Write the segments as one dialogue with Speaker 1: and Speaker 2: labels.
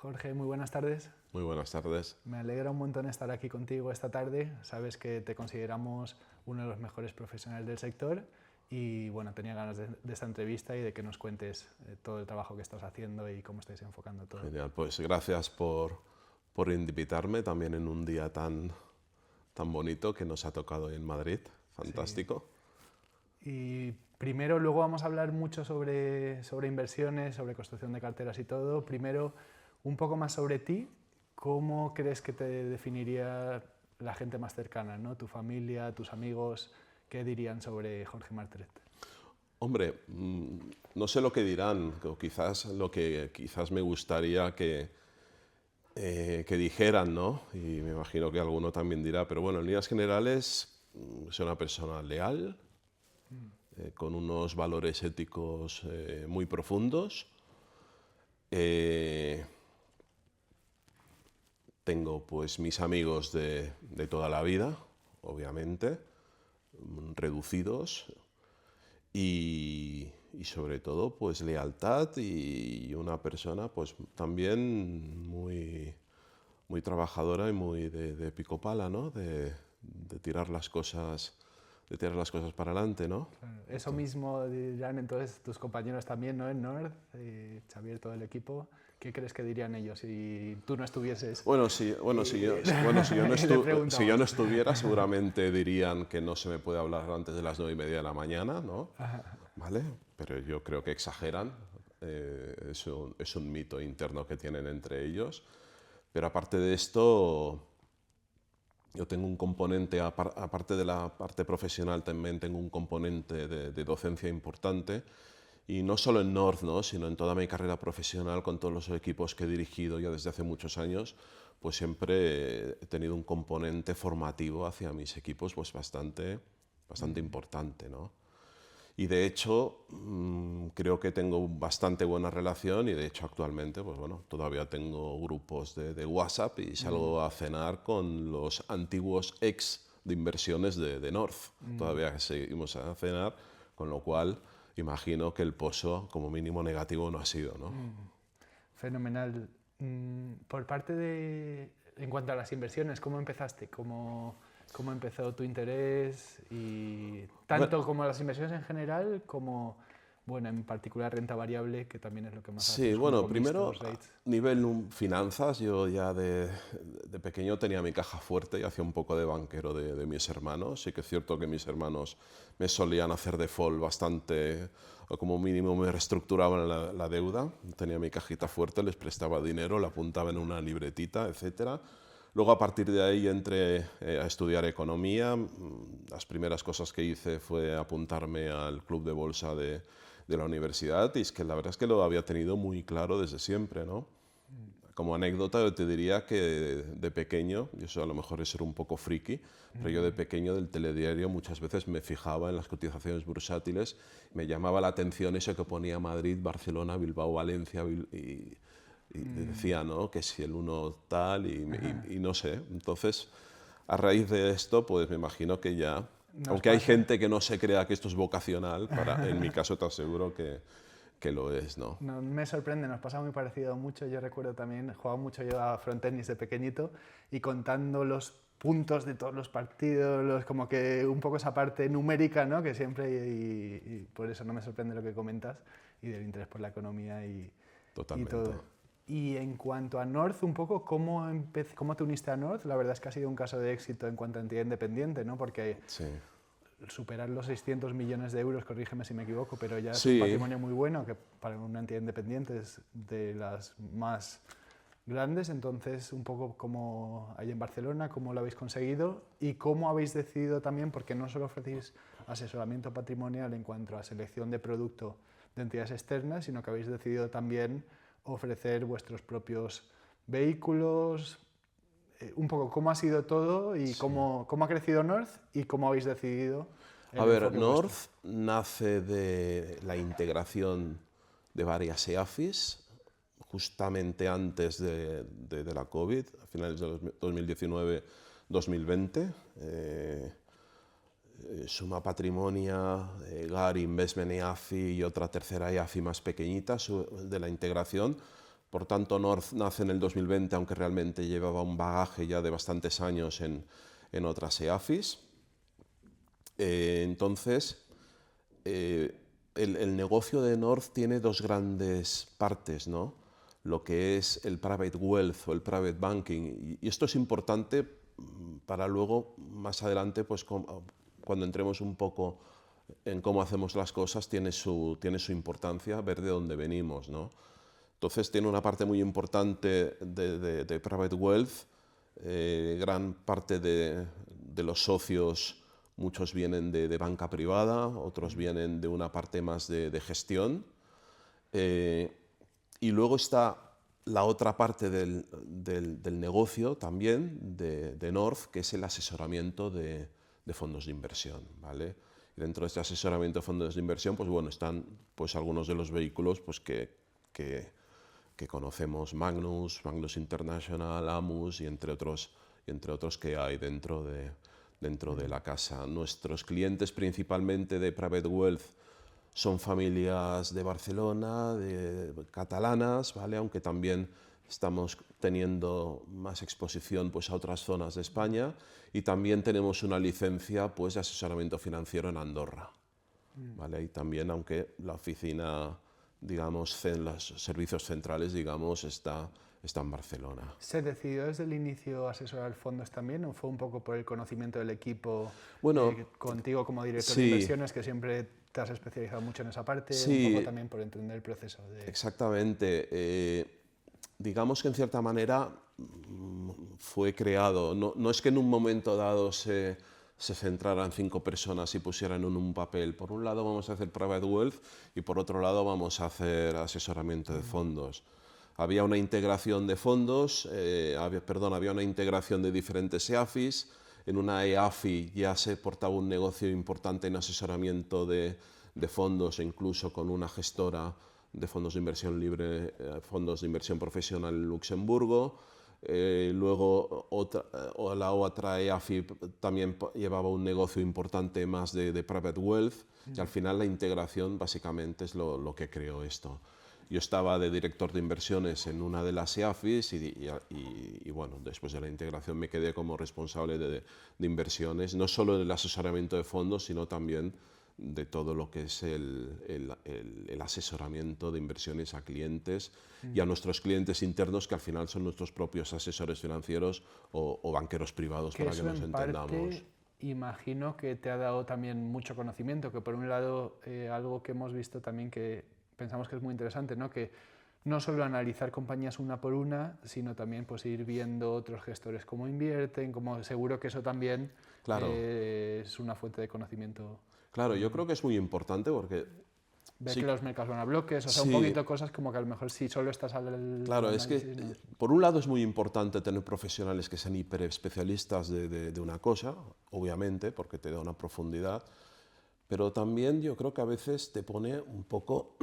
Speaker 1: Jorge, muy buenas tardes.
Speaker 2: Muy buenas tardes.
Speaker 1: Me alegra un montón estar aquí contigo esta tarde. Sabes que te consideramos uno de los mejores profesionales del sector y bueno, tenía ganas de esta entrevista y de que nos cuentes todo el trabajo que estás haciendo y cómo estáis enfocando todo.
Speaker 2: Genial, pues gracias por invitarme también en un día tan bonito que nos ha tocado en Madrid. Fantástico.
Speaker 1: Sí. Y primero, luego vamos a hablar mucho sobre inversiones, sobre construcción de carteras y todo. Primero, un poco más sobre ti. ¿Cómo crees que te definiría la gente más cercana, ¿no? Tu familia, tus amigos, ¿qué dirían sobre Jorge Martret?
Speaker 2: Hombre, no sé lo que dirán, o quizás lo que me gustaría que dijeran, ¿no? Y me imagino que alguno también dirá, pero bueno, en líneas generales, soy una persona leal, con unos valores éticos muy profundos. Tengo pues mis amigos de toda la vida, obviamente, reducidos, y sobre todo pues lealtad y una persona pues también muy trabajadora y muy de pico pala, ¿no? De tirar las cosas para adelante, ¿no?
Speaker 1: Claro, eso mismo dirán entonces tus compañeros también, ¿no? En North, Xavier, todo el equipo. ¿Qué crees que dirían ellos si tú no estuvieses?
Speaker 2: Si yo no estuviera, seguramente dirían que no se me puede hablar antes de las 9:30 de la mañana, ¿no? ¿Vale? Pero yo creo que exageran. Es un mito interno que tienen entre ellos. Pero aparte de esto, yo tengo un componente, aparte de la parte profesional, también tengo un componente de docencia importante. Y no solo en North, ¿no? Sino en toda mi carrera profesional, con todos los equipos que he dirigido ya desde hace muchos años, pues siempre he tenido un componente formativo hacia mis equipos pues bastante importante, ¿no? Y de hecho, creo que tengo bastante buena relación y de hecho actualmente, pues bueno, todavía tengo grupos de WhatsApp y salgo a cenar con los antiguos ex de inversiones de North. Todavía seguimos a cenar, con lo cual imagino que el pozo como mínimo negativo no ha sido, ¿no?
Speaker 1: Fenomenal. Por parte de, en cuanto a las inversiones, ¿cómo empezaste? ¿Cómo empezó tu interés? Y tanto como las inversiones en general, como bueno, en particular renta variable, que también es lo que más
Speaker 2: Sí,
Speaker 1: haces,
Speaker 2: bueno,
Speaker 1: junto con
Speaker 2: primero
Speaker 1: Vistos, REITs.
Speaker 2: nivel finanzas, yo ya de pequeño tenía mi caja fuerte y hacía un poco de banquero de mis hermanos. Sí que es cierto que mis hermanos me solían hacer default bastante, o como mínimo me reestructuraban la deuda. Tenía mi cajita fuerte, les prestaba dinero, la apuntaba en una libretita, etcétera. Luego a partir de ahí entré a estudiar economía. Las primeras cosas que hice fue apuntarme al club de bolsa de la universidad y es que la verdad es que lo había tenido muy claro desde siempre, ¿no? Como anécdota yo te diría que de pequeño, y eso a lo mejor es ser un poco friki, pero yo de pequeño del telediario muchas veces me fijaba en las cotizaciones bursátiles, me llamaba la atención eso que ponía Madrid, Barcelona, Bilbao, Valencia y decía, ¿no? Que si el uno tal y no sé. Entonces, a raíz de esto, pues me imagino que ya, aunque hay gente que no se crea que esto es vocacional, en mi caso te aseguro que lo es, ¿no?
Speaker 1: No, me sorprende, nos pasa muy parecido mucho. Yo recuerdo también, jugaba mucho yo a frontenis de pequeñito y contando los puntos de todos los partidos, como que un poco esa parte numérica, ¿no? Que siempre, y por eso no me sorprende lo que comentas, y del interés por la economía y
Speaker 2: Totalmente.
Speaker 1: todo. Y en cuanto a North, un poco, ¿cómo te uniste a North? La verdad es que ha sido un caso de éxito en cuanto a entidad independiente, ¿no? Porque
Speaker 2: Sí.
Speaker 1: superar los 600 millones de euros, corrígeme si me equivoco, pero ya es un
Speaker 2: Sí.
Speaker 1: patrimonio muy bueno, que para una entidad independiente es de las más grandes. Entonces, un poco como hay en Barcelona, cómo lo habéis conseguido y cómo habéis decidido también, porque no solo ofrecéis asesoramiento patrimonial en cuanto a selección de producto de entidades externas, sino que habéis decidido también ofrecer vuestros propios vehículos. Un poco cómo ha sido todo y
Speaker 2: Sí.
Speaker 1: cómo ha crecido North y cómo habéis decidido
Speaker 2: A
Speaker 1: el
Speaker 2: ver,
Speaker 1: enfoque
Speaker 2: North
Speaker 1: vuestro.
Speaker 2: nace de la integración de varias EAFIs justamente antes de la COVID, a finales de 2019-2020. Suma Patrimonia, GAR Investment EAFI y otra tercera EAFI más pequeñita de la integración, Por tanto, North nace en el 2020, aunque realmente llevaba un bagaje ya de bastantes años en otras EAFIs. Entonces, el negocio de North tiene dos grandes partes, ¿no? Lo que es el private wealth o el private banking. Y esto es importante para luego, más adelante, pues cuando entremos un poco en cómo hacemos las cosas, tiene su importancia ver de dónde venimos, ¿no? Entonces tiene una parte muy importante de private wealth, gran parte de los socios, muchos vienen de banca privada, otros vienen de una parte más de gestión. Y luego está la otra parte del negocio también de North, que es el asesoramiento de fondos de inversión, ¿vale? Y dentro de este asesoramiento de fondos de inversión, pues bueno, están pues algunos de los vehículos pues que conocemos, Magnus International, Amus y entre otros que hay dentro de la casa. Nuestros clientes principalmente de Private Wealth son familias de Barcelona, catalanas, ¿vale? Aunque también estamos teniendo más exposición pues, a otras zonas de España, y también tenemos una licencia pues, de asesoramiento financiero en Andorra, ¿vale? Y también, aunque la oficina, digamos, los servicios centrales, digamos, está en Barcelona.
Speaker 1: ¿Se decidió desde el inicio asesorar fondos también o fue un poco por el conocimiento del equipo,
Speaker 2: bueno,
Speaker 1: contigo como director
Speaker 2: sí,
Speaker 1: de inversiones, que siempre te has especializado mucho en esa parte,
Speaker 2: sí,
Speaker 1: un poco también por entender el proceso?
Speaker 2: Exactamente. Digamos que en cierta manera fue creado, no es que en un momento dado se centraran 5 personas y pusieran en un papel, por un lado vamos a hacer private wealth y por otro lado vamos a hacer asesoramiento de fondos. Había una integración de fondos, había una integración de diferentes EAFIs. En una EAFI ya se portaba un negocio importante en asesoramiento de fondos, e incluso con una gestora de fondos de inversión libre, fondos de inversión profesional en Luxemburgo. Luego la otra EAFI también llevaba un negocio importante más de private wealth, y al final la integración básicamente es lo que creó esto. Yo estaba de director de inversiones en una de las EAFIs y bueno, después de la integración me quedé como responsable de inversiones, no solo del asesoramiento de fondos, sino también de todo lo que es el asesoramiento de inversiones a clientes y a nuestros clientes internos, que al final son nuestros propios asesores financieros o banqueros privados, para que nos entendamos.
Speaker 1: Parte, imagino que te ha dado también mucho conocimiento, que por un lado algo que hemos visto también que pensamos que es muy interesante, ¿no? Que no solo analizar compañías una por una, sino también pues, ir viendo otros gestores cómo invierten, como seguro que eso también
Speaker 2: claro.
Speaker 1: Es una fuente de conocimiento.
Speaker 2: Claro, yo creo que es muy importante porque
Speaker 1: Ver que los mercados van a bloques, o sea,
Speaker 2: sí,
Speaker 1: un poquito cosas como que a lo mejor si solo estás al
Speaker 2: claro,
Speaker 1: análisis,
Speaker 2: es que
Speaker 1: ¿no?
Speaker 2: por un lado es muy importante tener profesionales que sean hiperespecialistas de una cosa, obviamente, porque te da una profundidad, pero también yo creo que a veces te pone un poco,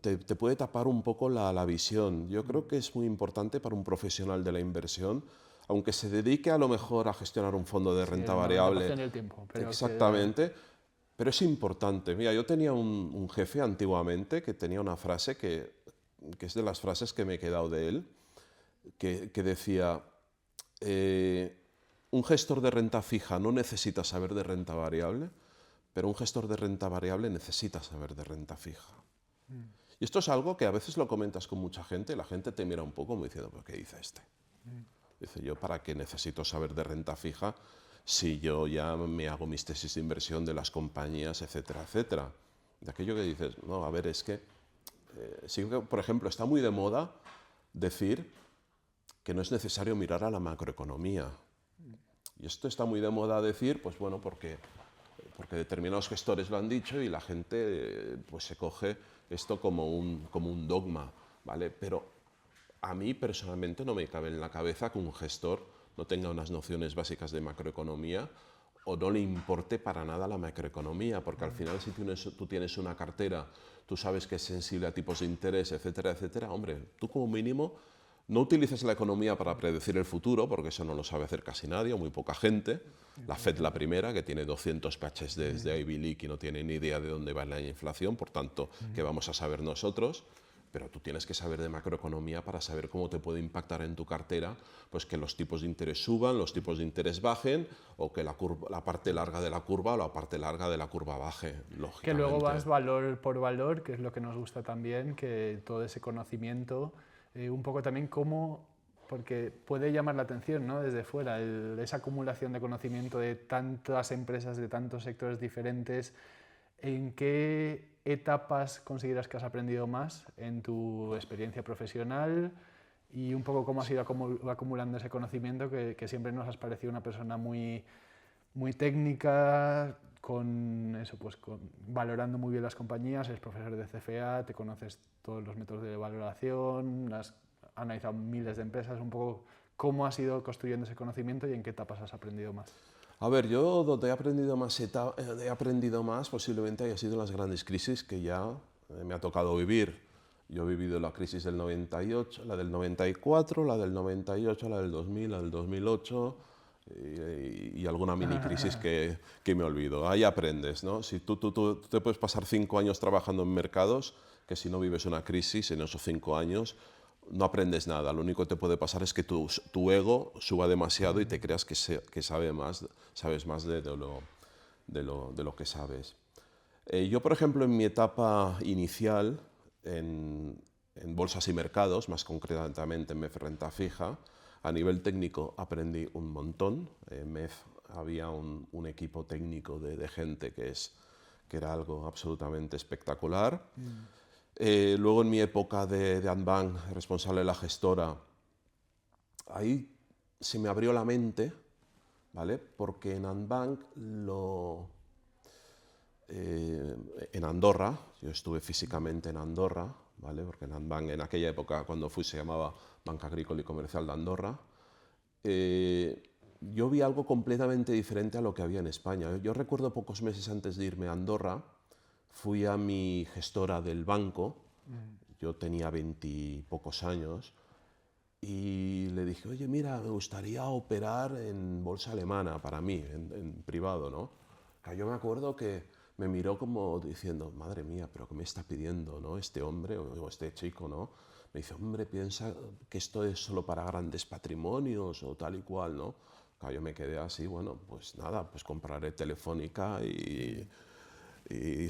Speaker 2: te puede tapar un poco la visión. Yo creo que es muy importante para un profesional de la inversión, aunque se dedique a lo mejor a gestionar un fondo de renta variable.
Speaker 1: En el tiempo, pero
Speaker 2: exactamente, pero es importante. Mira, yo tenía un jefe antiguamente que tenía una frase que es de las frases que me he quedado de él, que decía, un gestor de renta fija no necesita saber de renta variable, pero un gestor de renta variable necesita saber de renta fija. Y esto es algo que a veces lo comentas con mucha gente y la gente te mira un poco como diciendo, ¿pero qué dice este? Dice, yo para qué necesito saber de renta fija si yo ya me hago mis tesis de inversión de las compañías, etcétera, etcétera. De aquello que dices, no, a ver, es que, sí que, por ejemplo, está muy de moda decir que no es necesario mirar a la macroeconomía. Y esto está muy de moda decir, pues bueno, porque determinados gestores lo han dicho y la gente pues se coge esto como un dogma, ¿vale? Pero a mí personalmente no me cabe en la cabeza que un gestor no tenga unas nociones básicas de macroeconomía o no le importe para nada la macroeconomía, porque al final si tú tienes una cartera, tú sabes que es sensible a tipos de interés, etcétera, etcétera, hombre, tú como mínimo No utilices la economía para predecir el futuro, porque eso no lo sabe hacer casi nadie, o muy poca gente. La FED, la primera, que tiene 200 PhDs desde Ivy League y no tiene ni idea de dónde va la inflación, por tanto, ¿qué vamos a saber nosotros? Pero tú tienes que saber de macroeconomía para saber cómo te puede impactar en tu cartera, pues que los tipos de interés suban, los tipos de interés bajen, o que la parte larga de la curva o la parte larga de la curva baje, lógicamente.
Speaker 1: Que luego vas valor por valor, que es lo que nos gusta también, que todo ese conocimiento, un poco también cómo, porque puede llamar la atención, ¿no? Desde fuera, esa acumulación de conocimiento de tantas empresas, de tantos sectores diferentes. ¿En qué etapas consideras que has aprendido más en tu experiencia profesional? Y un poco cómo has ido acumulando ese conocimiento, que siempre nos has parecido una persona muy, muy técnica, con eso, pues valorando muy bien las compañías, eres profesor de CFA, te conoces todos los métodos de valoración, has analizado miles de empresas, un poco cómo has ido construyendo ese conocimiento y en qué etapas has aprendido más.
Speaker 2: A ver, yo donde he aprendido más posiblemente haya sido en las grandes crisis que ya me ha tocado vivir. Yo he vivido la crisis del 98, la del 94, la del 98, la del 2000, la del 2008 y alguna mini crisis que me olvido. Ahí aprendes, ¿no? Si tú te puedes pasar 5 años trabajando en mercados, que si no vives una crisis en esos 5 años, no aprendes nada. Lo único que te puede pasar es que tu ego suba demasiado y te creas que sabes más de lo que sabes. Yo, por ejemplo, en mi etapa inicial, en bolsas y mercados, más concretamente en MEF renta fija, a nivel técnico aprendí un montón. En MEF había un equipo técnico de gente que era algo absolutamente espectacular. Luego en mi época de Andbank, responsable de la gestora, ahí se me abrió la mente, ¿vale? Porque en Andbank en Andorra, yo estuve físicamente en Andorra, ¿vale? Porque en Andbank en aquella época cuando fui se llamaba Banca Agrícola y Comercial de Andorra, yo vi algo completamente diferente a lo que había en España. Yo recuerdo pocos meses antes de irme a Andorra, fui a mi gestora del banco, yo tenía 20 y pocos años, y le dije, oye, mira, me gustaría operar en bolsa alemana para mí, en privado, ¿no? Yo me acuerdo que me miró como diciendo, madre mía, pero ¿qué me está pidiendo, ¿no? Este hombre o este chico, ¿no? Me dice, hombre, piensa que esto es solo para grandes patrimonios o tal y cual, ¿no? Yo me quedé así, bueno, pues nada, pues compraré Telefónica y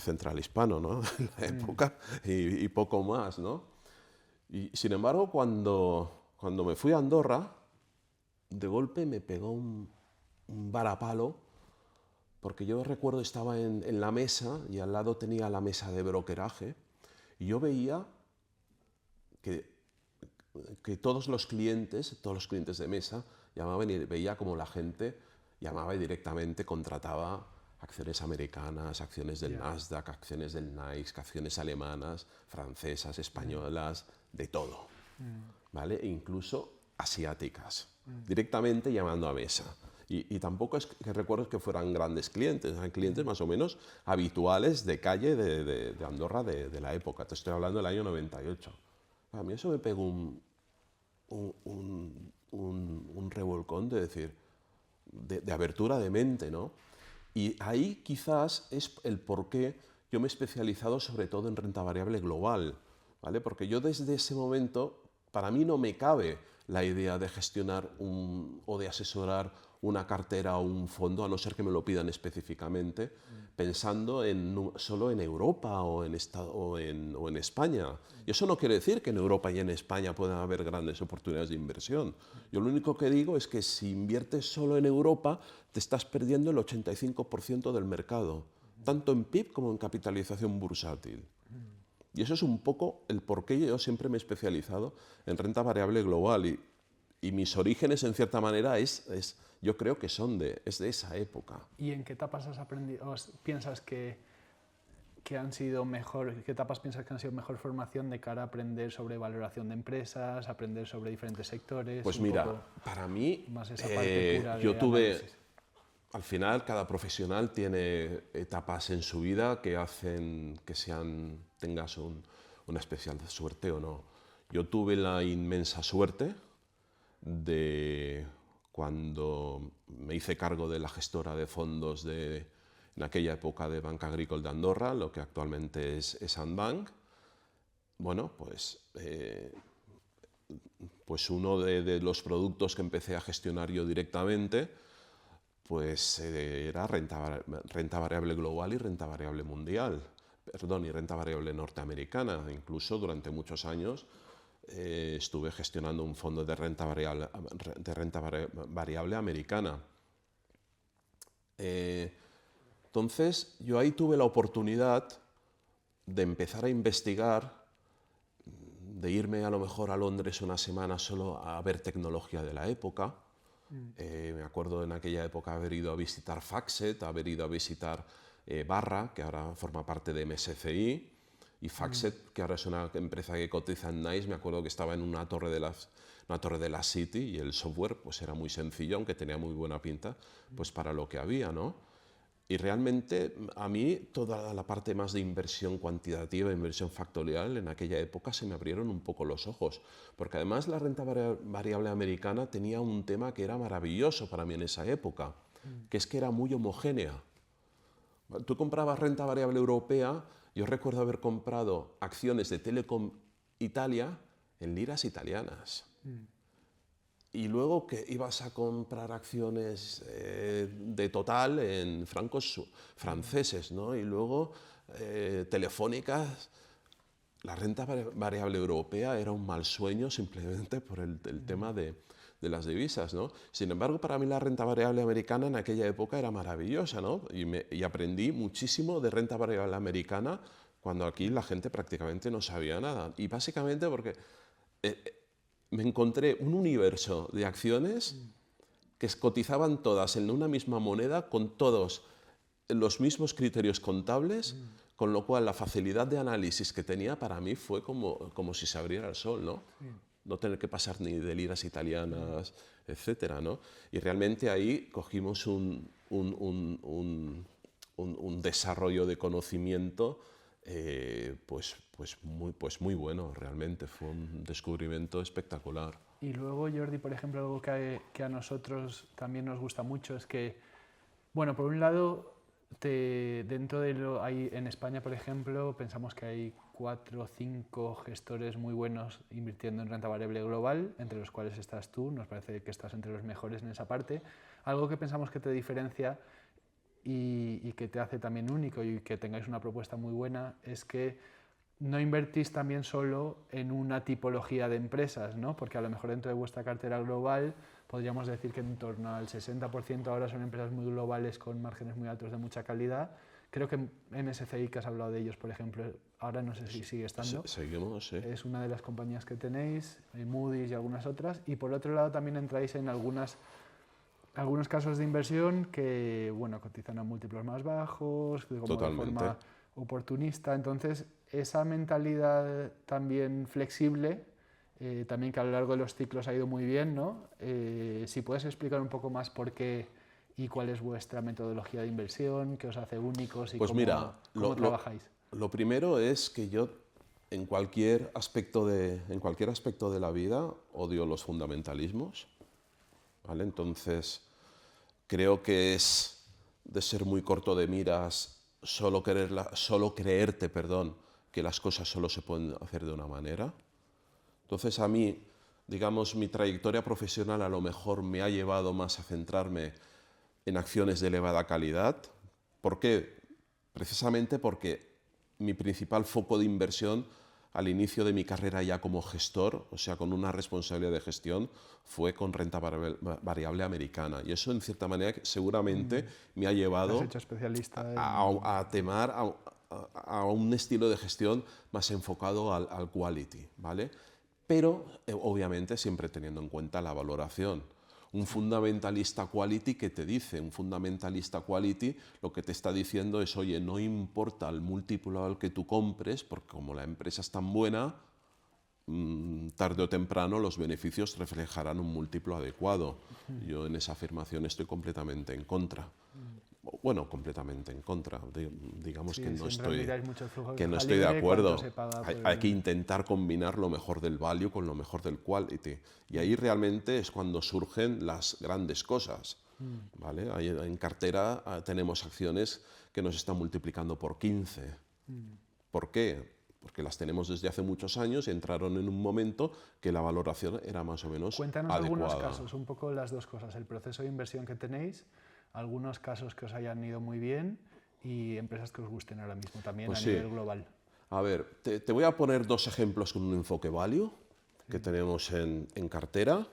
Speaker 2: Central Hispano, ¿no? En la época, y poco más, ¿no? Y sin embargo, cuando me fui a Andorra, de golpe me pegó un varapalo, porque yo recuerdo estaba en la mesa y al lado tenía la mesa de brokeraje, y yo veía que todos los clientes de mesa llamaban y veía como la gente llamaba y directamente contrataba acciones americanas, acciones del Nasdaq, acciones del Nike, acciones alemanas, francesas, españolas, de todo, ¿vale? E incluso asiáticas, directamente llamando a mesa. Y tampoco es que recuerdo que fueran grandes clientes, eran clientes más o menos habituales de calle de Andorra de la época. Te estoy hablando del año 98. A mí eso me pegó un revolcón de decir, de abertura de mente, ¿no? Y ahí quizás es el por qué yo me he especializado sobre todo en renta variable global, ¿vale? Porque yo desde ese momento, para mí no me cabe la idea de gestionar o de asesorar una cartera o un fondo, a no ser que me lo pidan específicamente, pensando solo en Europa o en España. Y eso no quiere decir que en Europa y en España puedan haber grandes oportunidades de inversión. Yo lo único que digo es que si inviertes solo en Europa, te estás perdiendo el 85% del mercado, tanto en PIB como en capitalización bursátil. Y eso es un poco el por qué yo siempre me he especializado en renta variable global. Y mis orígenes, en cierta manera, yo creo que es de esa época.
Speaker 1: ¿Y en qué etapas has aprendido, piensas que han sido mejor, qué etapas piensas que han sido mejor formación de cara a aprender sobre valoración de empresas, aprender sobre diferentes sectores?
Speaker 2: Pues mira, para mí,
Speaker 1: más esa parte pura
Speaker 2: yo
Speaker 1: de
Speaker 2: tuve,
Speaker 1: análisis.
Speaker 2: al final cada profesional tiene etapas en su vida que hacen que tengas una especial suerte o no. Yo tuve la inmensa suerte de, cuando me hice cargo de la gestora de fondos en aquella época de Banca Agricole de Andorra, lo que actualmente es Sandbank, bueno, pues uno de los productos que empecé a gestionar yo directamente pues era renta variable global y renta variable mundial, perdón, y renta variable norteamericana. Incluso durante muchos años estuve gestionando un fondo de renta variable americana. Entonces, yo ahí tuve la oportunidad de empezar a investigar, de irme a lo mejor a Londres una semana solo a ver tecnología de la época. Me acuerdo en aquella época haber ido a visitar Factset, haber ido a visitar Barra, que ahora forma parte de MSCI, y Factset, que ahora es una empresa que cotiza en NYSE. Me acuerdo que estaba en una torre de la City y el software pues era muy sencillo, aunque tenía muy buena pinta pues para lo que había, ¿no? Y realmente a mí toda la parte más de inversión cuantitativa, inversión factorial, en aquella época se me abrieron un poco los ojos, porque además la renta variable americana tenía un tema que era maravilloso para mí en esa época, que es que era muy homogénea. Tú comprabas renta variable europea, yo recuerdo haber comprado acciones de Telecom Italia en liras italianas. Y luego que ibas a comprar acciones de Total en francos franceses, ¿no? Y luego Telefónicas, la renta variable europea era un mal sueño simplemente por el tema de las divisas, ¿no? Sin embargo, para mí la renta variable americana en aquella época era maravillosa, ¿no? Y aprendí muchísimo de renta variable americana cuando aquí la gente prácticamente no sabía nada. Y básicamente porque me encontré un universo de acciones que cotizaban todas en una misma moneda con todos los mismos criterios contables, con lo cual la facilidad de análisis que tenía para mí fue como si se abriera el sol, ¿no? No tener que pasar ni de liras italianas, etcétera, ¿no? Y realmente ahí cogimos un desarrollo de conocimiento pues muy bueno, realmente. Fue un descubrimiento espectacular.
Speaker 1: Y luego, Jordi, por ejemplo, algo que a nosotros también nos gusta mucho es que, bueno, por un lado, dentro de en España, por ejemplo, pensamos que hay 4 o 5 gestores muy buenos invirtiendo en renta variable global, entre los cuales estás tú. Nos parece que estás entre los mejores en esa parte. Algo que pensamos que te diferencia y que te hace también único y que tengáis una propuesta muy buena es que no invertís también solo en una tipología de empresas, ¿no? Porque a lo mejor dentro de vuestra cartera global podríamos decir que en torno al 60% ahora son empresas muy globales con márgenes muy altos de mucha calidad. Creo que MSCI, que has hablado de ellos, por ejemplo, ahora no sé si sigue estando.
Speaker 2: Seguimos, sí.
Speaker 1: Es una de las compañías que tenéis, Moody's y algunas otras. Y por otro lado también entráis en algunos casos de inversión que, bueno, cotizan a múltiplos más bajos, como
Speaker 2: Totalmente.
Speaker 1: de forma oportunista. Entonces, esa mentalidad también flexible, también que a lo largo de los ciclos ha ido muy bien, ¿no? Si puedes explicar un poco más por qué y cuál es vuestra metodología de inversión, qué os hace únicos y
Speaker 2: pues
Speaker 1: cómo trabajáis.
Speaker 2: Lo primero es que yo en cualquier aspecto de la vida odio los fundamentalismos, ¿vale? Entonces creo que es de ser muy corto de miras solo creerte, que las cosas solo se pueden hacer de una manera. Entonces a mí, digamos, mi trayectoria profesional a lo mejor me ha llevado más a centrarme en acciones de elevada calidad. ¿Por qué? Precisamente porque mi principal foco de inversión al inicio de mi carrera ya como gestor, o sea, con una responsabilidad de gestión, fue con renta variable americana. Y eso, en cierta manera, seguramente me ha llevado a temar a un estilo de gestión más enfocado al quality, ¿vale? Pero, obviamente, siempre teniendo en cuenta la valoración. Un fundamentalista quality, ¿qué te dice? Un fundamentalista quality lo que te está diciendo es, oye, no importa el múltiplo al que tú compres, porque como la empresa es tan buena, tarde o temprano los beneficios reflejarán un múltiplo adecuado. Yo en esa afirmación estoy completamente en contra. bueno, completamente en contra. Digamos
Speaker 1: Sí,
Speaker 2: que no
Speaker 1: siempre miráis mucho el flujo de
Speaker 2: que no
Speaker 1: caja
Speaker 2: estoy de
Speaker 1: libre,
Speaker 2: acuerdo.
Speaker 1: cuánto se paga
Speaker 2: Hay que intentar combinar lo mejor del value con lo mejor del quality. Y ahí realmente es cuando surgen las grandes cosas. ¿Vale? Ahí en cartera tenemos acciones que nos están multiplicando por 15. ¿Por qué? Porque las tenemos desde hace muchos años y entraron en un momento que la valoración era más o menos
Speaker 1: Cuéntanos
Speaker 2: adecuada.
Speaker 1: algunos casos, un poco las dos cosas, el proceso de inversión que tenéis, algunos casos que os hayan ido muy bien y empresas que os gusten ahora mismo también
Speaker 2: Pues
Speaker 1: a
Speaker 2: sí.
Speaker 1: nivel global.
Speaker 2: A ver, te voy a poner dos ejemplos con un enfoque value que tenemos en cartera.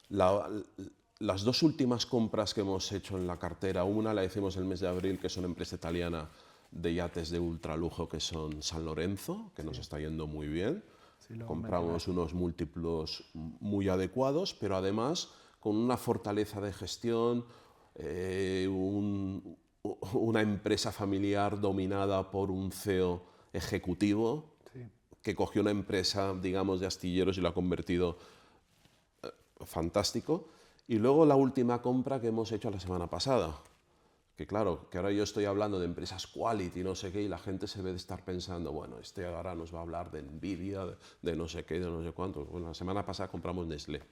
Speaker 2: Las dos últimas compras que hemos hecho en la cartera, una la hicimos el mes de abril, que es una empresa italiana de yates de ultralujo que son San Lorenzo, que nos está yendo muy bien.
Speaker 1: Sí, lo
Speaker 2: Compramos unos múltiplos muy adecuados, pero además con una fortaleza de gestión, una empresa familiar dominada por un CEO ejecutivo
Speaker 1: Sí.
Speaker 2: que cogió una empresa, digamos, de astilleros y la ha convertido fantástico. Y luego la última compra que hemos hecho la semana pasada, que claro, que ahora yo estoy hablando de empresas quality, no sé qué, y la gente se ve de estar pensando, bueno, este ahora nos va a hablar de Nvidia, de no sé qué, de no sé cuánto. Bueno, la semana pasada compramos Nestlé.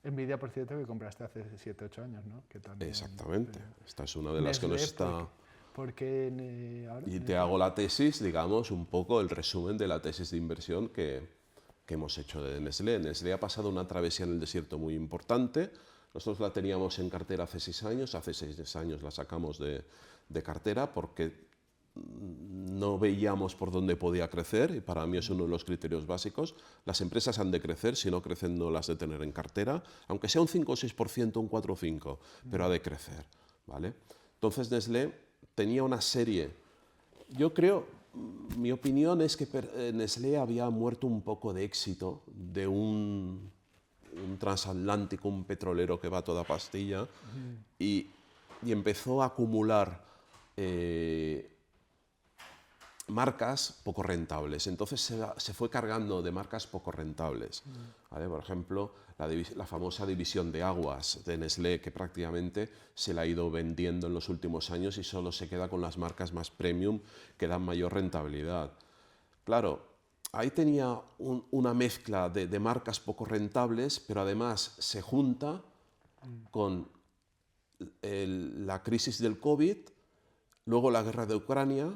Speaker 1: Nvidia, por cierto, que compraste hace 7, 8 años, ¿no? Que también,
Speaker 2: Exactamente. Esta es una de las que nos está...
Speaker 1: ¿Por qué ahora?
Speaker 2: Y te hago la tesis, digamos, un poco el resumen de la tesis de inversión que hemos hecho de Nestlé. Nestlé ha pasado una travesía en el desierto muy importante. Nosotros la teníamos en cartera hace 6 años. Hace 6 años la sacamos de cartera porque no veíamos por dónde podía crecer, y para mí es uno de los criterios básicos. Las empresas han de crecer, si no crecen no las de tener en cartera, aunque sea un 5 o 6%, un 4 o 5, pero ha de crecer, ¿vale? Entonces Nestlé tenía una serie, yo creo, mi opinión es que Nestlé había muerto un poco de éxito de un transatlántico, un petrolero que va a toda pastilla, y empezó a acumular marcas poco rentables. Entonces se fue cargando de marcas poco rentables. ¿Vale? Por ejemplo, la famosa división de aguas de Nestlé, que prácticamente se la ha ido vendiendo en los últimos años y solo se queda con las marcas más premium que dan mayor rentabilidad. Claro, ahí tenía una mezcla de marcas poco rentables, pero además se junta con la crisis del COVID, luego la guerra de Ucrania.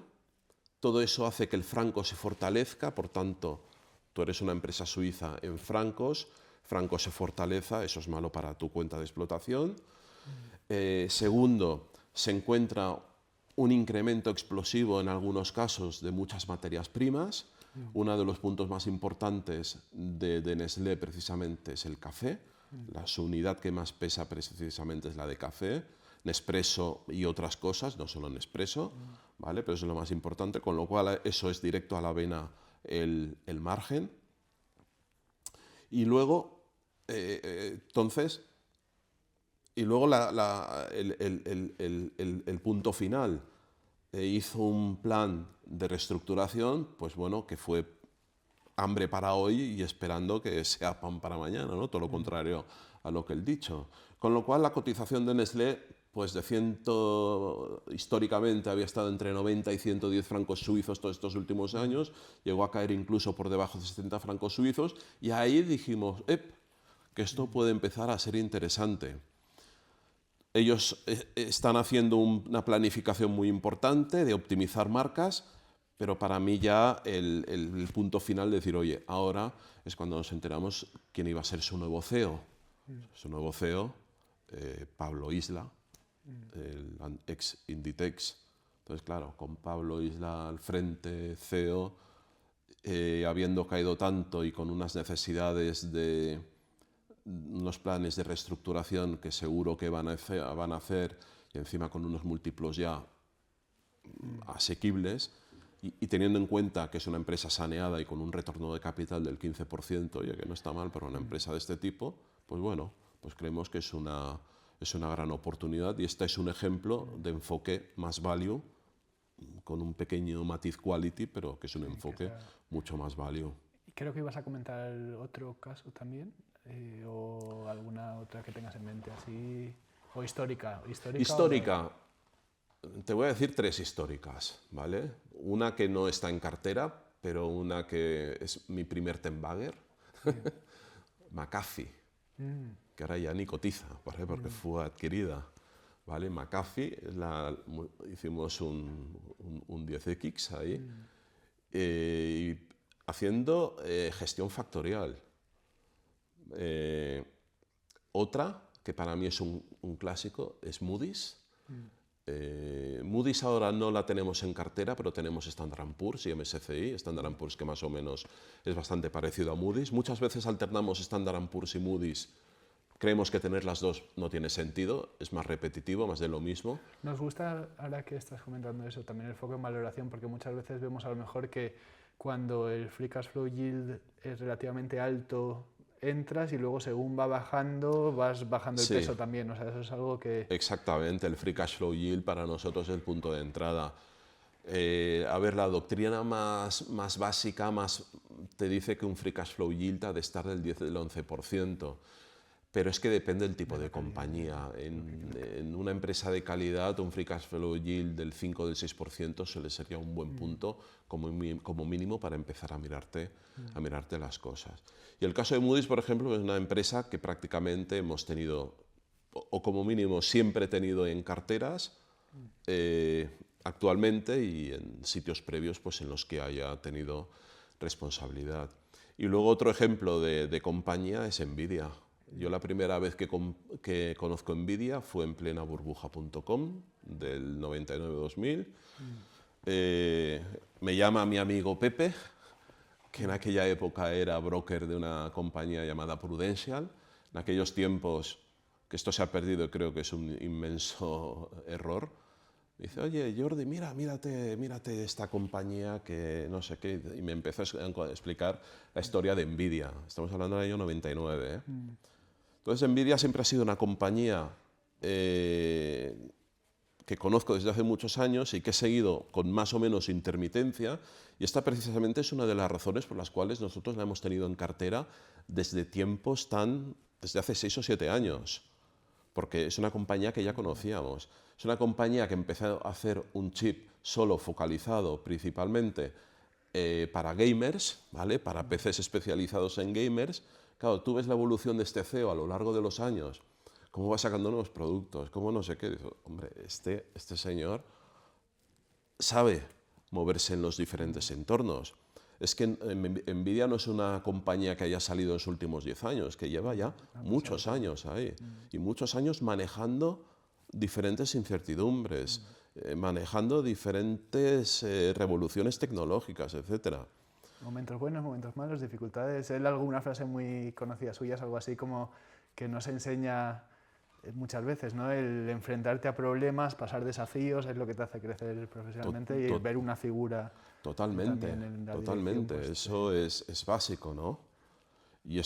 Speaker 2: Todo eso hace que el franco se fortalezca, por tanto, tú eres una empresa suiza en francos, franco se fortaleza, eso es malo para tu cuenta de explotación. Segundo, se encuentra un incremento explosivo en algunos casos de muchas materias primas. Uno de los puntos más importantes de Nestlé precisamente es el café. Su unidad que más pesa precisamente es la de café. Nespresso y otras cosas, no solo Nespresso, ¿vale? Pero eso es lo más importante, con lo cual eso es directo a la vena el margen. Y luego, entonces, y luego el punto final, hizo un plan de reestructuración, pues bueno, que fue hambre para hoy y esperando que sea pan para mañana, ¿no? Todo lo contrario a lo que él dicho. Con lo cual la cotización de Nestlé, pues históricamente había estado entre 90 y 110 francos suizos todos estos últimos años, llegó a caer incluso por debajo de 70 francos suizos, y ahí dijimos, que esto puede empezar a ser interesante. Ellos están haciendo una planificación muy importante de optimizar marcas, pero para mí ya el punto final de decir, oye, ahora es cuando nos enteramos quién iba a ser su nuevo CEO. Su nuevo CEO, Pablo Isla, el ex Inditex. Entonces, claro, con Pablo Isla al frente, CEO, habiendo caído tanto y con unas necesidades de unos planes de reestructuración que seguro que van a hacer, y encima con unos múltiplos ya asequibles, y teniendo en cuenta que es una empresa saneada y con un retorno de capital del 15%, ya que no está mal para una empresa de este tipo, pues bueno, pues creemos que es una gran oportunidad, y este es un ejemplo de enfoque más value, con un pequeño matiz quality, pero que es un enfoque mucho más value.
Speaker 1: Creo que ibas a comentar otro caso también, o alguna otra que tengas en mente así, o histórica.
Speaker 2: Histórica. Te voy a decir tres históricas, ¿vale? Una que no está en cartera, pero una que es mi primer ten-bagger, McAfee, que ahora ya ni cotiza, ¿vale? Porque fue adquirida, ¿vale? McAfee, hicimos un 10X ahí, y haciendo gestión factorial. Otra, que para mí es un clásico, es Moody's. Moody's ahora no la tenemos en cartera, pero tenemos Standard & Poor's y MSCI. Standard & Poor's, que más o menos es bastante parecido a Moody's. Muchas veces alternamos Standard & Poor's y Moody's. Creemos que tener las dos no tiene sentido, es más repetitivo, más de lo mismo.
Speaker 1: Nos gusta, ahora que estás comentando eso, también el foco en valoración, porque muchas veces vemos a lo mejor que cuando el free cash flow yield es relativamente alto, entras y luego según va bajando, vas bajando el peso también. O sea, eso es algo que...
Speaker 2: Exactamente, el free cash flow yield para nosotros es el punto de entrada. A ver, la doctrina más básica te dice que un free cash flow yield ha de estar del 10 del 11%. Pero es que depende del tipo de compañía. En una empresa de calidad, un free cash flow yield del 5 o del 6% sería un buen punto como mínimo para empezar a mirarte las cosas. Y el caso de Moody's, por ejemplo, es una empresa que prácticamente hemos tenido, o como mínimo siempre he tenido en carteras, actualmente y en sitios previos pues, en los que haya tenido responsabilidad. Y luego otro ejemplo de compañía es Nvidia. Yo la primera vez que conozco Nvidia fue en plena burbuja.com del 99-2000. Me llama mi amigo Pepe, que en aquella época era broker de una compañía llamada Prudential. En aquellos tiempos, que esto se ha perdido y creo que es un inmenso error, dice, oye, Jordi, mírate esta compañía que no sé qué, y me empezó a explicar la historia de Nvidia. Estamos hablando del año 99, ¿eh? Entonces, Nvidia siempre ha sido una compañía que conozco desde hace muchos años y que he seguido con más o menos intermitencia, y esta precisamente es una de las razones por las cuales nosotros la hemos tenido en cartera desde hace 6 o 7 años, porque es una compañía que ya conocíamos. Es una compañía que empezó a hacer un chip solo focalizado principalmente para gamers, ¿vale? Para PCs especializados en gamers. Claro, tú ves la evolución de este CEO a lo largo de los años, cómo va sacando nuevos productos, cómo no sé qué. Dices, hombre, este señor sabe moverse en los diferentes entornos. Es que Nvidia no es una compañía que haya salido en los últimos 10 años, que lleva ya muchos años ahí. Y muchos años manejando diferentes incertidumbres, manejando diferentes revoluciones tecnológicas, etcétera.
Speaker 1: Momentos buenos, momentos malos, dificultades. Él alguna frase muy conocida suya es algo así como que nos enseña muchas veces, ¿no? El enfrentarte a problemas, pasar desafíos, es lo que te hace crecer profesionalmente y ver una figura.
Speaker 2: Totalmente, totalmente.
Speaker 1: Pues,
Speaker 2: eso es básico, ¿no? Y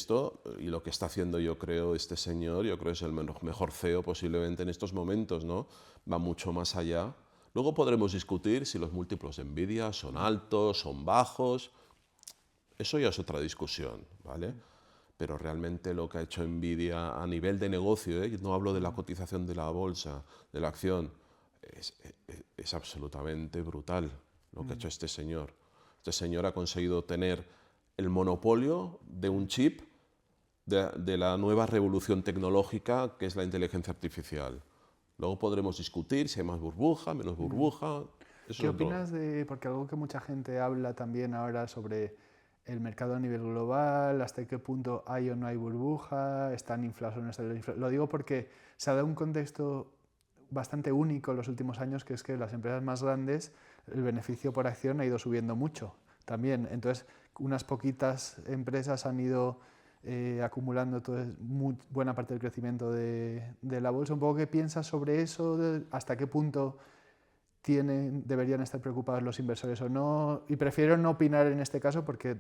Speaker 2: lo que está haciendo yo creo este señor, yo creo es el mejor CEO posiblemente en estos momentos, ¿no? Va mucho más allá. Luego podremos discutir si los múltiplos de Nvidia son altos, son bajos. Eso ya es otra discusión, ¿vale? Pero realmente lo que ha hecho Nvidia a nivel de negocio, no hablo de la cotización de la bolsa, de la acción, es absolutamente brutal lo que ha hecho este señor. Este señor ha conseguido tener el monopolio de un chip de la nueva revolución tecnológica que es la inteligencia artificial. Luego podremos discutir si hay más burbuja, menos burbuja.
Speaker 1: ¿Qué opinas de, porque algo que mucha gente habla también ahora sobre el mercado a nivel global, hasta qué punto hay o no hay burbuja, están inflados o no están inflados? Lo digo porque se ha dado un contexto bastante único en los últimos años, que es que las empresas más grandes, el beneficio por acción ha ido subiendo mucho también. Entonces, unas poquitas empresas han ido acumulando buena parte del crecimiento de la bolsa. Un poco, ¿qué piensas sobre eso? ¿Hasta qué punto deberían estar preocupados los inversores o no? Y prefiero no opinar en este caso porque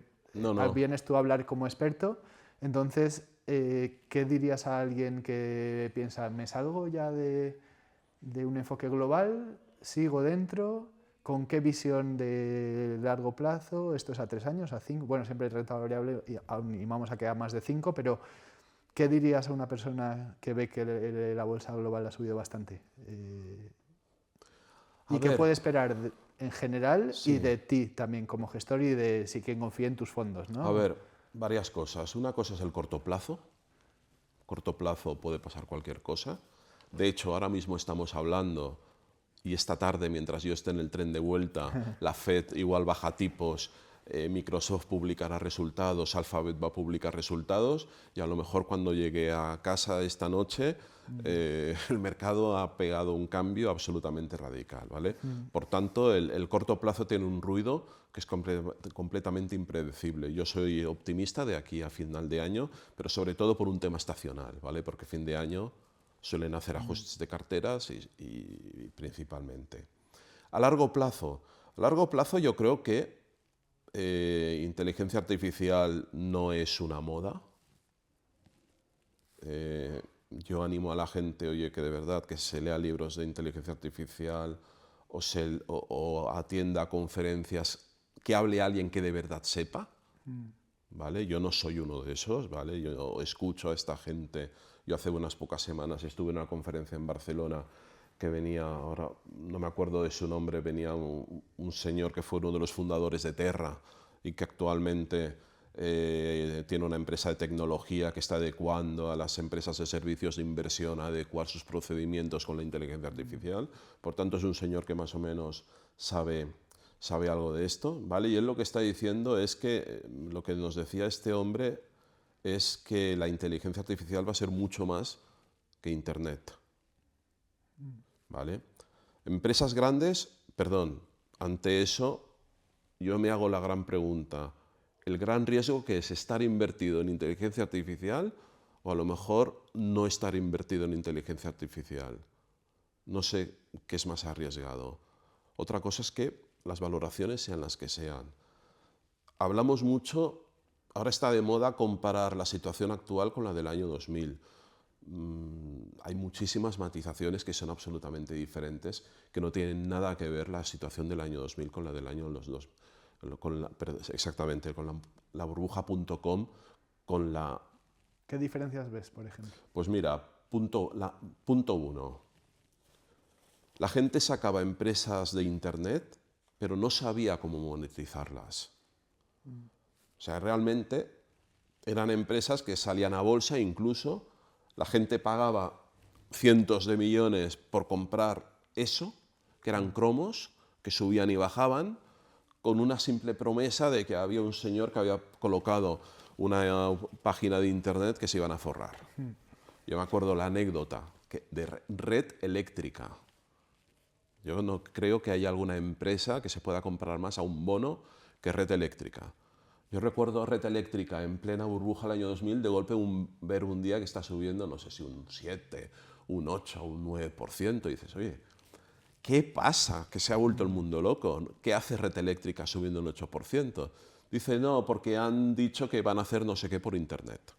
Speaker 1: vienes tú a hablar como experto. Entonces, ¿qué dirías a alguien que piensa, me salgo ya de un enfoque global, sigo dentro? ¿Con qué visión de largo plazo? ¿Esto es a 3 años, a 5? Bueno, siempre hay renta variable y animamos a que a más de 5, pero ¿qué dirías a una persona que ve que la bolsa global ha subido bastante? ¿Y qué puede esperar en general y de ti también como gestor y de si quien confía en tus fondos, ¿no?
Speaker 2: A ver, varias cosas. Una cosa es el corto plazo. Corto plazo puede pasar cualquier cosa. De hecho, ahora mismo estamos hablando y esta tarde, mientras yo esté en el tren de vuelta, la Fed igual baja tipos, Microsoft publicará resultados, Alphabet va a publicar resultados y a lo mejor cuando llegue a casa esta noche el mercado ha pegado un cambio absolutamente radical, ¿vale? Por tanto, el corto plazo tiene un ruido que es completamente impredecible. Yo soy optimista de aquí a final de año, pero sobre todo por un tema estacional, ¿vale? Porque fin de año suelen hacer ajustes de carteras y principalmente. A largo plazo yo creo que inteligencia artificial no es una moda. Yo animo a la gente, oye, que de verdad que se lea libros de inteligencia artificial o atienda conferencias que hable alguien que de verdad sepa. ¿Vale? Yo no soy uno de esos, ¿vale? Yo escucho a esta gente. Yo hace unas pocas semanas estuve en una conferencia en Barcelona que venía, ahora no me acuerdo de su nombre, venía un señor que fue uno de los fundadores de Terra y que actualmente tiene una empresa de tecnología que está adecuando a las empresas de servicios de inversión a adecuar sus procedimientos con la inteligencia artificial. Por tanto, es un señor que más o menos sabe algo de esto, ¿vale? Y él lo que está diciendo es que, lo que nos decía este hombre, es que la inteligencia artificial va a ser mucho más que Internet, ¿vale? Empresas grandes, perdón, ante eso yo me hago la gran pregunta, el gran riesgo que es estar invertido en inteligencia artificial o a lo mejor no estar invertido en inteligencia artificial. No sé qué es más arriesgado. Otra cosa es que las valoraciones sean las que sean. Hablamos mucho, ahora está de moda comparar la situación actual con la del año 2000. Hay muchísimas matizaciones que son absolutamente diferentes, que no tienen nada que ver la situación del año 2000 con la del año 2000, exactamente, con la burbuja.com, con la...
Speaker 1: ¿Qué diferencias ves, por ejemplo?
Speaker 2: Pues mira, punto uno. La gente sacaba empresas de Internet, pero no sabía cómo monetizarlas. O sea, realmente eran empresas que salían a bolsa, incluso la gente pagaba cientos de millones por comprar eso, que eran cromos, que subían y bajaban, con una simple promesa de que había un señor que había colocado una página de Internet que se iban a forrar. Yo me acuerdo la anécdota de Red Eléctrica. Yo no creo que haya alguna empresa que se pueda comprar más a un bono que Red Eléctrica. Yo recuerdo Red Eléctrica en plena burbuja el año 2000, de golpe ver un día que está subiendo, no sé si un 7, un 8, un 9%, y dices, oye, ¿qué pasa? Que se ha vuelto el mundo loco. ¿Qué hace Red Eléctrica subiendo un 8%? Dice, no, porque han dicho que van a hacer no sé qué por Internet.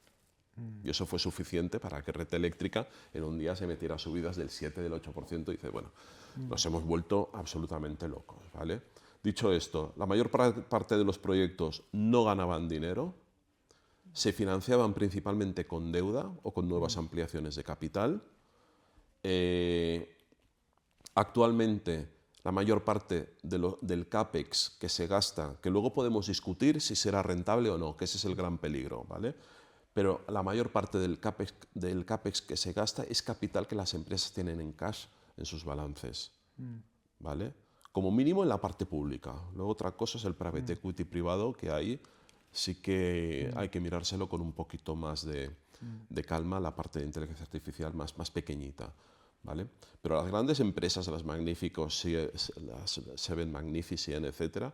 Speaker 2: Y eso fue suficiente para que Red Eléctrica en un día se metiera a subidas del 7, del 8%. Y dice, bueno, nos hemos vuelto absolutamente locos, ¿vale? Dicho esto, la mayor parte de los proyectos no ganaban dinero, se financiaban principalmente con deuda o con nuevas ampliaciones de capital. Actualmente, la mayor parte del CAPEX que se gasta, que luego podemos discutir si será rentable o no, que ese es el gran peligro, ¿vale? Pero la mayor parte del CAPEX que se gasta es capital que las empresas tienen en cash en sus balances, ¿vale? Como mínimo en la parte pública. Luego otra cosa es el private equity privado, que ahí sí que hay que mirárselo con un poquito más de calma, la parte de inteligencia artificial más pequeñita, ¿vale? Pero las grandes empresas, las Magníficos, las Seven Magnificent, etcétera,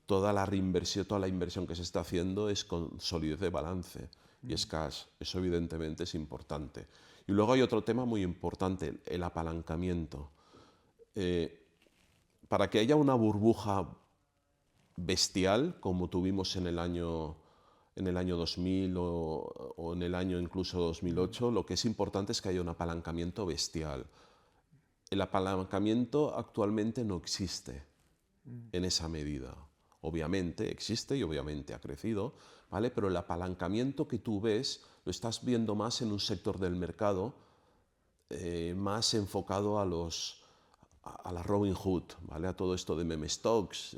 Speaker 2: toda la inversión que se está haciendo es con solidez de balance y es cash. Eso evidentemente es importante. Y luego hay otro tema muy importante, el apalancamiento. Para que haya una burbuja bestial, como tuvimos en el año 2000 o en el año incluso 2008, lo que es importante es que haya un apalancamiento bestial. El apalancamiento actualmente no existe en esa medida. Obviamente existe y obviamente ha crecido, ¿vale? Pero el apalancamiento que tú ves lo estás viendo más en un sector del mercado más enfocado a los a la Robin Hood, ¿vale? A todo esto de meme stocks,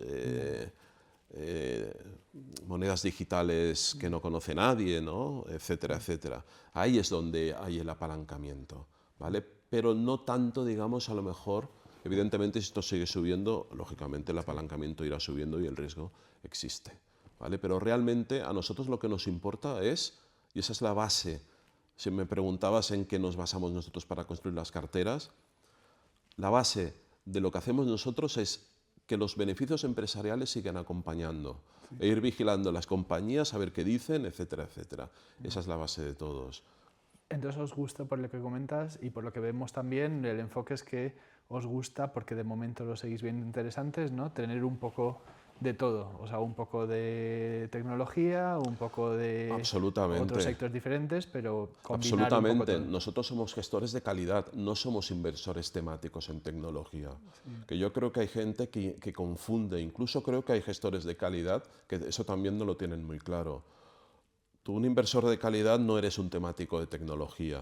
Speaker 2: monedas digitales que no conoce nadie, ¿no? Etcétera, etcétera. Ahí es donde hay el apalancamiento, ¿vale? Pero no tanto, digamos, a lo mejor, evidentemente si esto sigue subiendo, lógicamente el apalancamiento irá subiendo y el riesgo existe, ¿vale? Pero realmente a nosotros lo que nos importa es, y esa es la base, si me preguntabas en qué nos basamos nosotros para construir las carteras, la base de lo que hacemos nosotros es que los beneficios empresariales sigan acompañando e ir vigilando las compañías, a ver qué dicen, etcétera, etcétera. Esa es la base de todos.
Speaker 1: Entonces os gusta, por lo que comentas y por lo que vemos también, el enfoque es que os gusta, porque de momento lo seguís viendo interesantes, ¿no? Tener un poco de todo, o sea, un poco de tecnología, un poco de otros sectores diferentes, pero combinar un poco todo.
Speaker 2: Nosotros somos gestores de calidad, no somos inversores temáticos en tecnología. Que yo creo que hay gente que confunde, incluso creo que hay gestores de calidad que eso también no lo tienen muy claro. Tú, un inversor de calidad, no eres un temático de tecnología.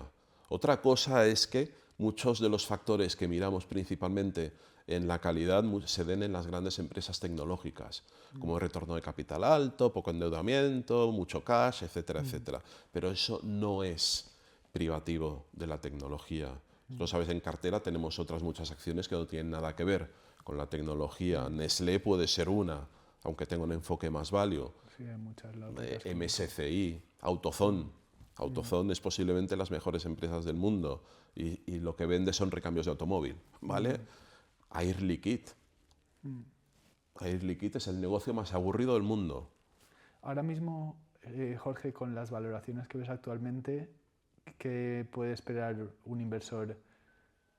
Speaker 2: Otra cosa es que muchos de los factores que miramos principalmente en la calidad se den en las grandes empresas tecnológicas, como retorno de capital alto, poco endeudamiento, mucho cash, etcétera, etcétera. Pero eso no es privativo de la tecnología. Tú sabes, en cartera tenemos otras muchas acciones que no tienen nada que ver con la tecnología. Nestlé puede ser una, aunque tenga un enfoque más value.
Speaker 1: Sí, hay muchas
Speaker 2: MSCI, AutoZone. AutoZone es posiblemente las mejores empresas del mundo y lo que vende son recambios de automóvil, ¿vale? Air Liquide. Air Liquide es el negocio más aburrido del mundo.
Speaker 1: Ahora mismo, Jorge, con las valoraciones que ves actualmente, ¿qué puede esperar un inversor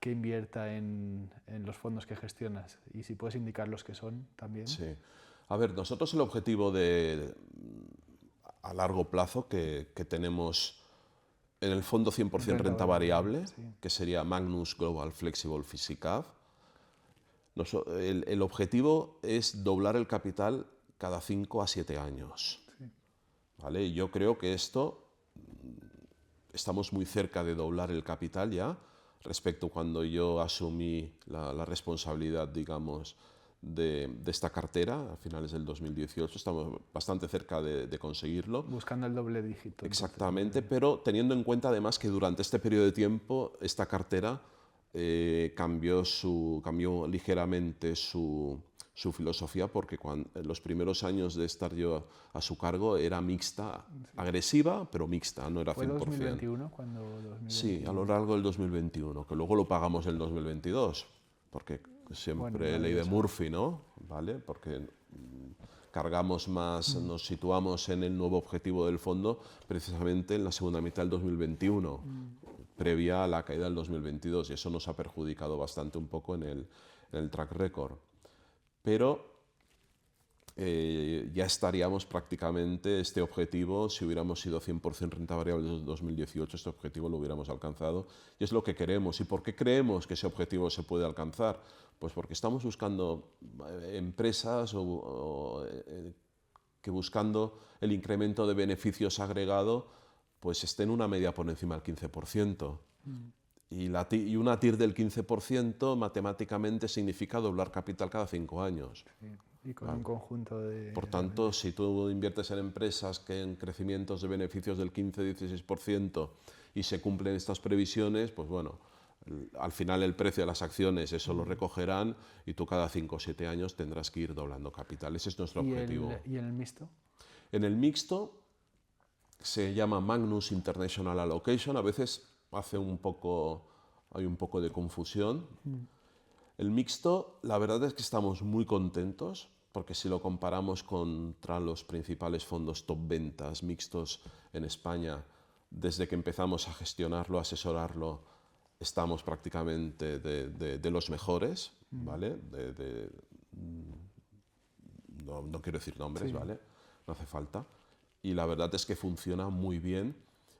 Speaker 1: que invierta en los fondos que gestionas? Y si puedes indicar los que son también.
Speaker 2: Sí. A ver, nosotros el objetivo a largo plazo que tenemos en el fondo 100% renta variable, sí, que sería Magnus Global Flexible FISICAV, el objetivo es doblar el capital cada 5 a 7 años. Sí. ¿Vale? Yo creo que estamos muy cerca de doblar el capital ya, respecto a cuando yo asumí la responsabilidad, digamos, de esta cartera a finales del 2018. Estamos bastante cerca de conseguirlo.
Speaker 1: Buscando el doble dígito.
Speaker 2: Exactamente, pero teniendo en cuenta además que durante este periodo de tiempo esta cartera cambió ligeramente su filosofía, porque en los primeros años de estar yo a su cargo era mixta, sí, agresiva, pero mixta, no era 100%.
Speaker 1: ¿Fue 2021 cuando 2021?
Speaker 2: Sí, a lo largo del 2021, que luego lo pagamos en el 2022, porque siempre ley de Murphy, ¿no? ¿Vale? Porque cargamos más, nos situamos en el nuevo objetivo del fondo precisamente en la segunda mitad del 2021, previa a la caída del 2022, y eso nos ha perjudicado bastante un poco en el track record. Pero ya estaríamos prácticamente este objetivo, si hubiéramos sido 100% renta variable en 2018, este objetivo lo hubiéramos alcanzado, y es lo que queremos. ¿Y por qué creemos que ese objetivo se puede alcanzar? Pues porque estamos buscando empresas que buscando el incremento de beneficios agregado pues estén una media por encima del 15%. Y una TIR del 15% matemáticamente significa doblar capital cada 5 años.
Speaker 1: Sí. Y con un conjunto de...
Speaker 2: Por tanto, si tú inviertes en empresas que en crecimientos de beneficios del 15-16% y se cumplen estas previsiones, pues bueno, al final el precio de las acciones eso lo recogerán y tú cada 5 o 7 años tendrás que ir doblando capital. Ese es nuestro objetivo.
Speaker 1: ¿Y en el mixto?
Speaker 2: En el mixto se llama Magnus International Allocation. A veces hay un poco de confusión. El mixto, la verdad es que estamos muy contentos, porque si lo comparamos contra los principales fondos top ventas mixtos en España, desde que empezamos a gestionarlo, a asesorarlo, estamos prácticamente de los mejores, ¿vale? No quiero decir nombres, sí, ¿vale? No hace falta. Y la verdad es que funciona muy bien.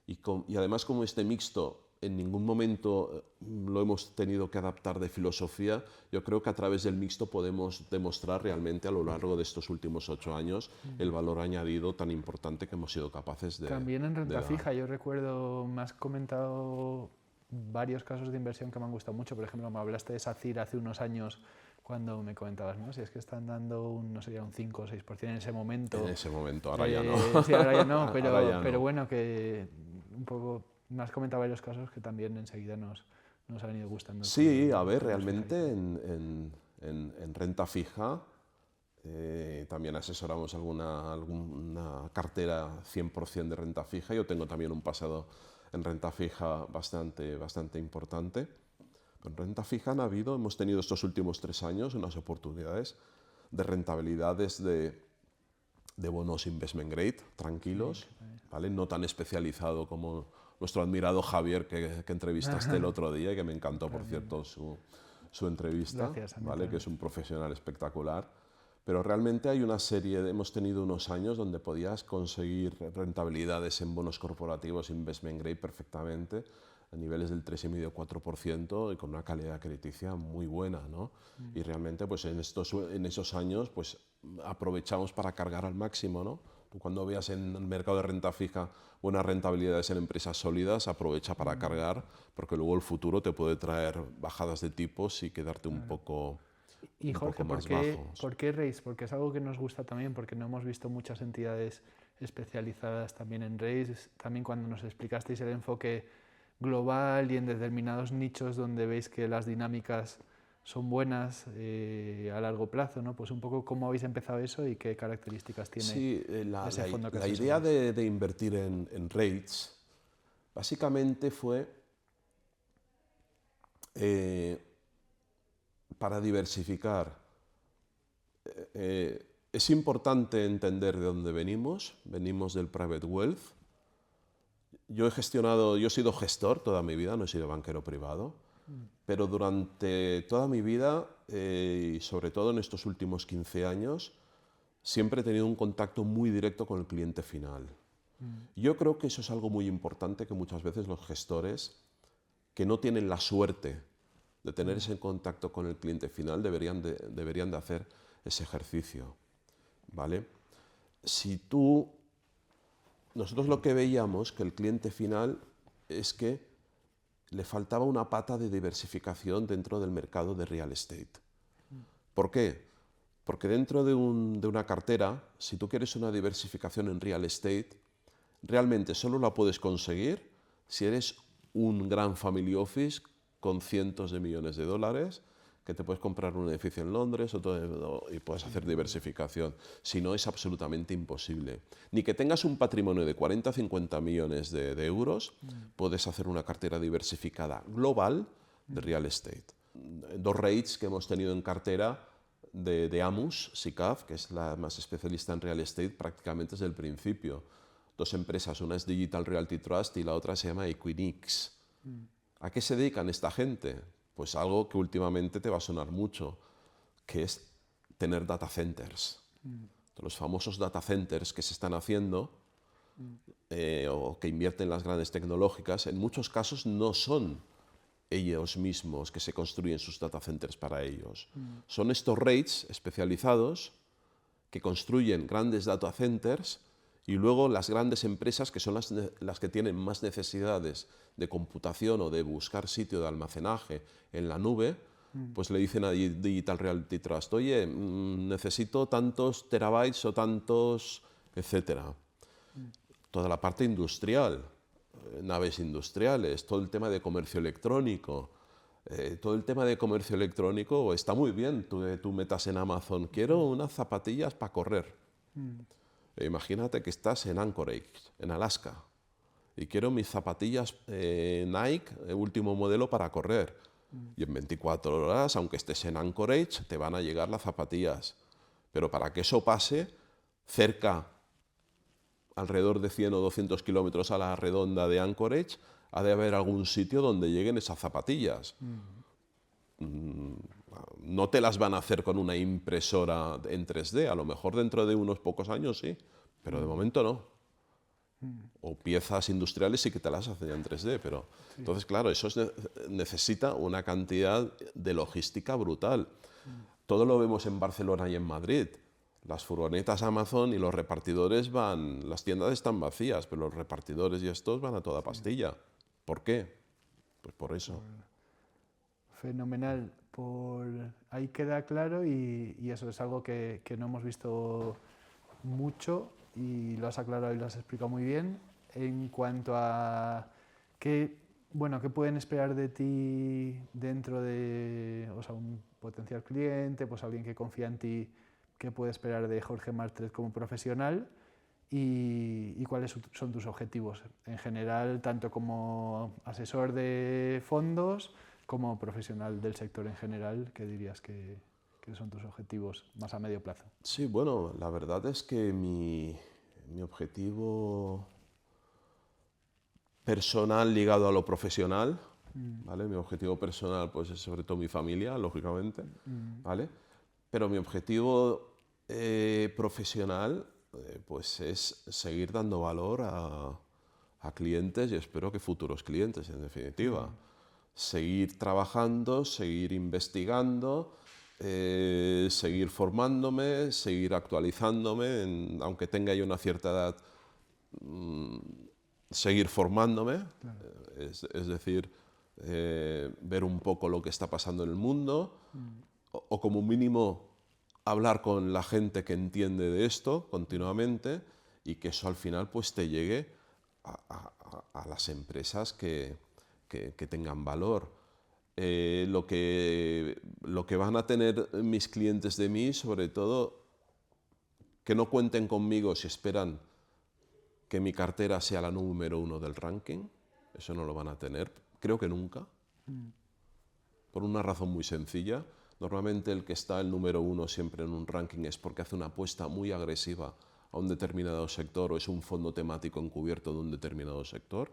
Speaker 2: Y además, como este mixto en ningún momento lo hemos tenido que adaptar de filosofía, yo creo que a través del mixto podemos demostrar realmente a lo largo de estos últimos 8 años el valor añadido tan importante que hemos sido capaces de...
Speaker 1: También en renta fija, yo recuerdo, me has comentado varios casos de inversión que me han gustado mucho. Por ejemplo, me hablaste de SACIR hace unos años cuando me comentabas, ¿no? Si es que están dando no sé, un 5 o 6% en ese momento.
Speaker 2: En ese momento, ahora ya no.
Speaker 1: Sí, ahora ya no, pero,
Speaker 2: Ahora ya
Speaker 1: pero
Speaker 2: no.
Speaker 1: bueno, que un poco me has comentado varios casos que también enseguida nos han ido gustando.
Speaker 2: Sí, a ver,
Speaker 1: con los
Speaker 2: realmente
Speaker 1: fijaditos.
Speaker 2: en renta fija también asesoramos alguna cartera 100% de renta fija. Yo tengo también un pasado en renta fija bastante importante. En renta fija hemos tenido estos últimos 3 años unas oportunidades de rentabilidades de bonos investment grade, tranquilos, ¿vale? No tan especializado como nuestro admirado Javier que entrevistaste el otro día y que me encantó, por cierto, su entrevista,
Speaker 1: Gracias,
Speaker 2: ¿vale? Que es un profesional espectacular. Pero realmente hay una serie, hemos tenido unos años donde podías conseguir rentabilidades en bonos corporativos investment grade perfectamente, a niveles del 3,5-4% y con una calidad crediticia muy buena, ¿no? Y realmente pues en esos años pues aprovechamos para cargar al máximo, ¿no? Tú cuando veas en el mercado de renta fija buenas rentabilidades en empresas sólidas, aprovecha para cargar, porque luego el futuro te puede traer bajadas de tipos y quedarte un poco
Speaker 1: Y Jorge,
Speaker 2: más bajos.
Speaker 1: ¿por qué RAIS? Porque es algo que nos gusta también, porque no hemos visto muchas entidades especializadas también en RAIS. También cuando nos explicasteis el enfoque global y en determinados nichos donde veis que las dinámicas son buenas a largo plazo, ¿no? Pues un poco cómo habéis empezado eso y qué características tiene
Speaker 2: Sí,
Speaker 1: ese fondo que
Speaker 2: la idea
Speaker 1: asesoráis.
Speaker 2: de invertir en REITs básicamente fue para diversificar. Es importante entender de dónde venimos. Venimos del private wealth. Yo he sido gestor toda mi vida, no he sido banquero privado, pero durante toda mi vida, y sobre todo en estos últimos 15 años, siempre he tenido un contacto muy directo con el cliente final. Yo creo que eso es algo muy importante que muchas veces los gestores que no tienen la suerte de tener ese contacto con el cliente final deberían de hacer ese ejercicio, ¿vale? Nosotros lo que veíamos que el cliente final es que le faltaba una pata de diversificación dentro del mercado de real estate. ¿Por qué? Porque dentro de una cartera, si tú quieres una diversificación en real estate, realmente solo la puedes conseguir si eres un gran family office con cientos de millones de dólares, que te puedes comprar un edificio en Londres y puedes hacer diversificación. Si no, es absolutamente imposible. Ni que tengas un patrimonio de 40 o 50 millones de euros, puedes hacer una cartera diversificada global de real estate. 2 REITs que hemos tenido en cartera de Amus, SICAV, que es la más especialista en real estate prácticamente desde el principio. 2 empresas, una es Digital Realty Trust y la otra se llama Equinix. ¿A qué se dedican esta gente? Pues algo que últimamente te va a sonar mucho, que es tener data centers. Los famosos data centers que se están haciendo o que invierten las grandes tecnológicas, en muchos casos no son ellos mismos que se construyen sus data centers para ellos. Son estos REITs especializados que construyen grandes data centers y luego las grandes empresas, que son las que tienen más necesidades de computación o de buscar sitio de almacenaje en la nube, pues le dicen a Digital Realty Trust, oye, necesito tantos terabytes o tantos, etcétera. Toda la parte industrial, naves industriales, todo el tema de comercio electrónico. Todo el tema de comercio electrónico está muy bien. Tú metas en Amazon, quiero unas zapatillas para correr. Imagínate que estás en Anchorage, en Alaska, y quiero mis zapatillas Nike, último modelo para correr. Y en 24 horas, aunque estés en Anchorage, te van a llegar las zapatillas. Pero para que eso pase, cerca, alrededor de 100 o 200 kilómetros a la redonda de Anchorage, ha de haber algún sitio donde lleguen esas zapatillas. No te las van a hacer con una impresora en 3D, a lo mejor dentro de unos pocos años sí, pero de momento no. O piezas industriales sí que te las hacen en 3D, pero... Sí. Entonces, claro, eso necesita una cantidad de logística brutal. Todo lo vemos en Barcelona y en Madrid. Las furgonetas Amazon y los repartidores las tiendas están vacías, pero los repartidores y estos van a toda pastilla. ¿Por qué? Pues por eso.
Speaker 1: Fenomenal. Ahí queda claro y eso es algo que no hemos visto mucho y lo has aclarado y lo has explicado muy bien. En cuanto a qué, bueno, qué pueden esperar de ti dentro de, o sea, un potencial cliente, pues alguien que confía en ti, qué puede esperar de Jorge Martret como profesional y cuáles son tus objetivos en general, tanto como asesor de fondos como profesional del sector en general, ¿qué dirías que son tus objetivos más a medio plazo?
Speaker 2: Sí, bueno, la verdad es que mi objetivo personal ligado a lo profesional, ¿vale? Mi objetivo personal pues es sobre todo mi familia, lógicamente, ¿vale? Pero mi objetivo profesional pues es seguir dando valor a clientes y espero que futuros clientes, en definitiva. Seguir trabajando, seguir investigando, seguir formándome, seguir actualizándome, aunque tenga yo una cierta edad, seguir formándome, es decir, ver un poco lo que está pasando en el mundo, o como mínimo hablar con la gente que entiende de esto continuamente y que eso al final pues te llegue a las empresas que tengan valor. Lo que van a tener mis clientes de mí, sobre todo, que no cuenten conmigo si esperan que mi cartera sea la número 1 del ranking, eso no lo van a tener, creo que nunca, por una razón muy sencilla. Normalmente el que está el número 1 siempre en un ranking es porque hace una apuesta muy agresiva a un determinado sector o es un fondo temático encubierto de un determinado sector.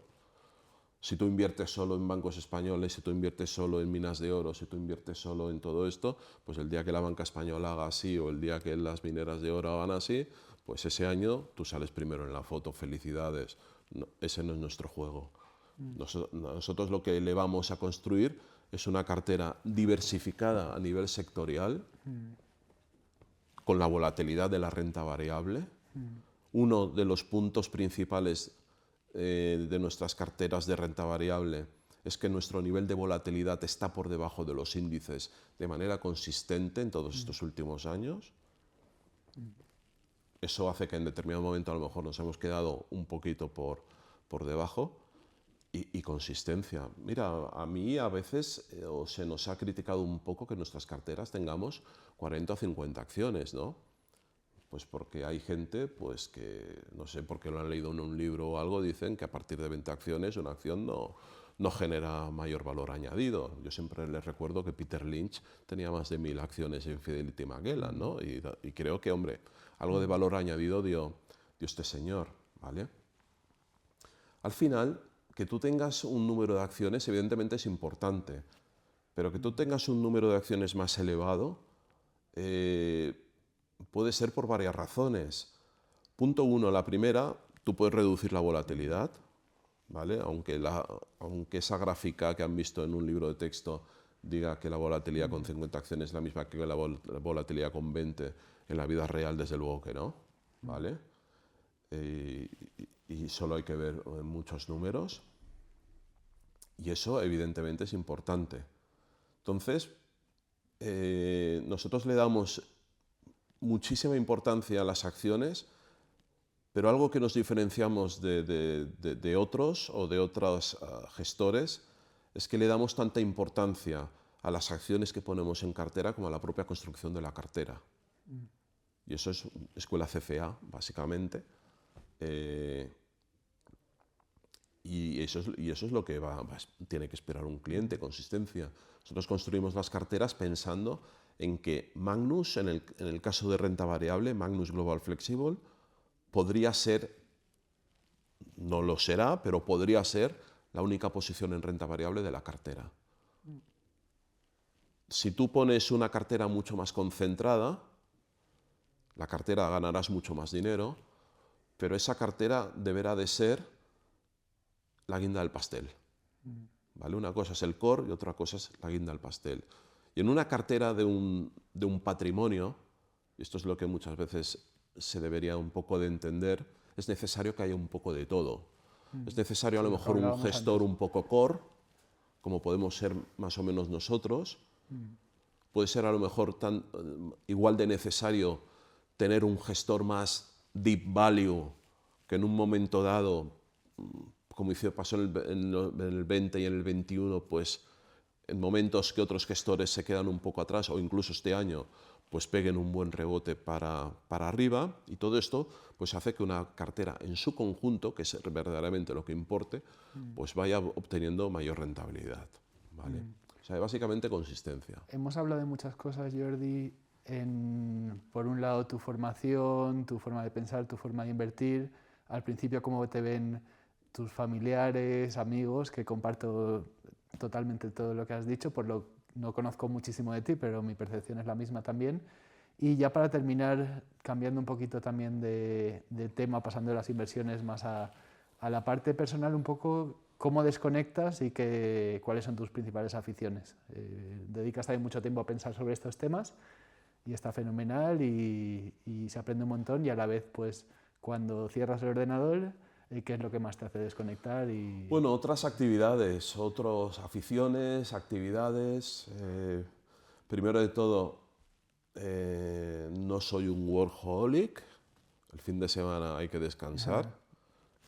Speaker 2: Si tú inviertes solo en bancos españoles, si tú inviertes solo en minas de oro, si tú inviertes solo en todo esto, pues el día que la banca española haga así o el día que las mineras de oro hagan así, pues ese año tú sales primero en la foto, felicidades. No, ese no es nuestro juego. Nosotros lo que le vamos a construir es una cartera diversificada a nivel sectorial, con la volatilidad de la renta variable. Uno de los puntos principales de nuestras carteras de renta variable es que nuestro nivel de volatilidad está por debajo de los índices de manera consistente en todos estos últimos años. Eso hace que en determinado momento a lo mejor nos hemos quedado un poquito por debajo. Y consistencia. Mira, a mí a veces se nos ha criticado un poco que en nuestras carteras tengamos 40 o 50 acciones, ¿no? Pues porque hay gente pues que, no sé por qué lo han leído en un libro o algo, dicen que a partir de 20 acciones una acción no genera mayor valor añadido. Yo siempre les recuerdo que Peter Lynch tenía más de 1000 acciones en Fidelity Magellan, ¿no? Y creo que, hombre, algo de valor añadido dio este señor, ¿vale? Al final, que tú tengas un número de acciones evidentemente es importante, pero que tú tengas un número de acciones más elevado puede ser por varias razones. Punto 1, la primera, tú puedes reducir la volatilidad, ¿vale? Aunque esa gráfica que han visto en un libro de texto diga que la volatilidad con 50 acciones es la misma que la volatilidad con 20, en la vida real desde luego que no, ¿vale? Y solo hay que ver muchos números y eso evidentemente es importante. Entonces, nosotros le damos muchísima importancia a las acciones, pero algo que nos diferenciamos de otros o de otros gestores es que le damos tanta importancia a las acciones que ponemos en cartera como a la propia construcción de la cartera. Y eso es escuela CFA, básicamente. Y eso es lo que tiene que esperar un cliente, consistencia. Nosotros construimos las carteras pensando en que Magnus, en el caso de renta variable, Magnus Global Flexible, podría ser, no lo será, pero podría ser la única posición en renta variable de la cartera. Si tú pones una cartera mucho más concentrada, la cartera ganarás mucho más dinero, pero esa cartera deberá de ser la guinda del pastel. ¿Vale? Una cosa es el core y otra cosa es la guinda del pastel. Y en una cartera de un patrimonio, y esto es lo que muchas veces se debería un poco de entender, es necesario que haya un poco de todo. Es necesario a lo mejor un gestor un poco core, como podemos ser más o menos nosotros. Puede ser a lo mejor igual de necesario tener un gestor más deep value, que en un momento dado, como pasó en el 20 y en el 21, pues en momentos que otros gestores se quedan un poco atrás, o incluso este año, pues peguen un buen rebote para arriba, y todo esto pues hace que una cartera en su conjunto, que es verdaderamente lo que importe, pues vaya obteniendo mayor rentabilidad, ¿vale? O sea, básicamente consistencia.
Speaker 1: Hemos hablado de muchas cosas, Jordi, por un lado tu formación, tu forma de pensar, tu forma de invertir, al principio cómo te ven tus familiares, amigos, que comparto totalmente todo lo que has dicho, no conozco muchísimo de ti, pero mi percepción es la misma también. Y ya para terminar, cambiando un poquito también de tema, pasando de las inversiones más a la parte personal, un poco cómo desconectas y cuáles son tus principales aficiones. Dedicas también mucho tiempo a pensar sobre estos temas y está fenomenal y se aprende un montón, y a la vez, pues, cuando cierras el ordenador, ¿qué es lo que más te hace desconectar?
Speaker 2: Bueno, otras actividades, otras aficiones, actividades. Primero de todo, no soy un workaholic. El fin de semana hay que descansar,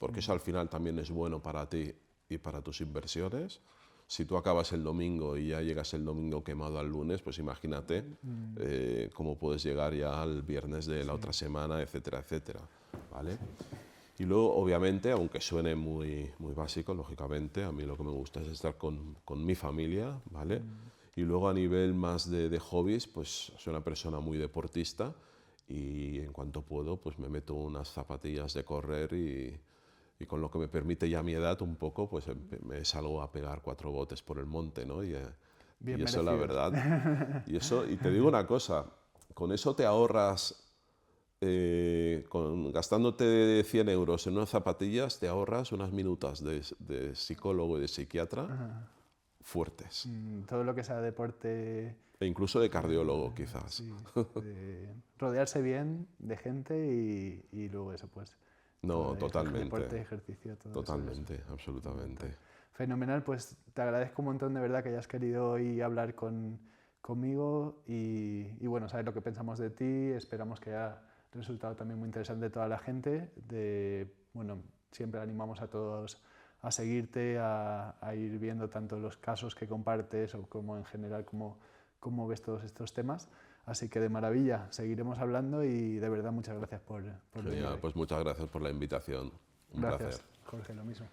Speaker 2: porque eso al final también es bueno para ti y para tus inversiones. Si tú acabas el domingo y ya llegas el domingo quemado al lunes, pues imagínate cómo puedes llegar ya al viernes de la otra semana, etcétera, etcétera, ¿vale? Y luego, obviamente, aunque suene muy básico, lógicamente, a mí lo que me gusta es estar con mi familia, ¿vale? Y luego a nivel más de hobbies, pues soy una persona muy deportista, y en cuanto puedo, pues me meto unas zapatillas de correr, y con lo que me permite ya mi edad un poco, pues me salgo a pegar 4 botes por el monte, ¿no? Y eso, la verdad. Y te digo una cosa, con eso te ahorras, gastándote 100 euros en unas zapatillas, te ahorras unas minutas de psicólogo y de psiquiatra fuertes.
Speaker 1: Todo lo que sea deporte.
Speaker 2: E incluso de cardiólogo, quizás.
Speaker 1: Sí, rodearse bien de gente y luego eso, pues.
Speaker 2: No, totalmente.
Speaker 1: Deporte, ejercicio, todo
Speaker 2: totalmente,
Speaker 1: eso.
Speaker 2: Absolutamente.
Speaker 1: Fenomenal, pues te agradezco un montón de verdad que hayas querido hoy hablar conmigo y bueno, sabes lo que pensamos de ti, esperamos que haya resultado también muy interesante toda la gente. Bueno, siempre animamos a todos a seguirte, a ir viendo tanto los casos que compartes o como en general cómo ves todos estos temas. Así que de maravilla, seguiremos hablando y de verdad muchas gracias por venir.
Speaker 2: Pues muchas gracias por la invitación. Un
Speaker 1: placer.
Speaker 2: Gracias,
Speaker 1: Jorge, lo mismo.